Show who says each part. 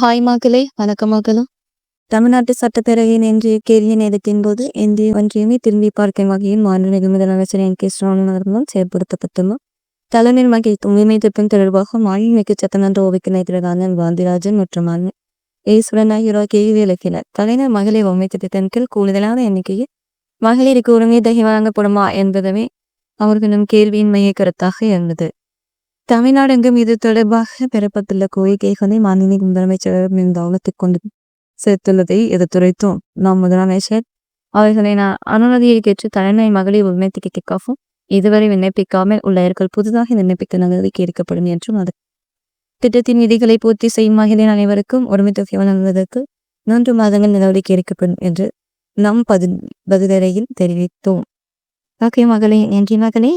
Speaker 1: Hi மக்களே, வணக்கம் மக்களும். தமிழ்நாட்டு சட்டப்பேரவையின் இன்றைய கேள்வி நேரத்தின் போது இந்திய ஒன்றியமே திரும்பி பார்க்கும் வகையில் மாண்புமிகு முதலமைச்சர் என் கே ஸ்டாலின் அவர்களும் செயற்படுத்தப்பட்டுள்ள தலைநீர் மகை உரிமை திட்டம் தொடர்பாக மாண்புமிகு சட்டமன்ற உறுப்பினர் திரு காந்திராஜன் மற்றும் ஈஸ்வரன் ஆகியோர் கேள்வி எழுப்பினர். கலைஞர் மகளிர் உரிமை திட்டத்தின் கீழ் கூடுதலான எண்ணிக்கையில் மகளிருக்கு உரிமை தொகை வழங்கப்படுமா என்பதுமே அவர்களின் கேள்வியின் மைய கருத்தாக இருந்தது. தமிழ்நாடு எங்கும் இது தொடர்பாக பெறப்பட்டுள்ள கோரிக்கைகளை மாண்புமிகு முதலமைச்சர் கவனத்துக் கொண்டு சேர்த்துள்ளதை எடுத்துரைத்தோம். நாம் முதலமைச்சர் அவர்களின் அனுமதியை கேட்டு தலைமை மகளிர் உரிமை திட்டத்திற்காகவும் இதுவரை விண்ணப்பிக்காமல் உள்ளவர்கள் புதிதாக விண்ணப்பிக்க நடவடிக்கை எடுக்கப்படும் என்றும் அது திட்டத்தின் விதிகளை பூர்த்தி செய்யும் மகளிர் அனைவருக்கும் உரிமை தொகை வழங்குவதற்கு 3 மாதங்கள் நடவடிக்கை எடுக்கப்படும் என்று நம் பதிலறையில் தெரிவித்தோம். மகளே, நன்றி மகளே.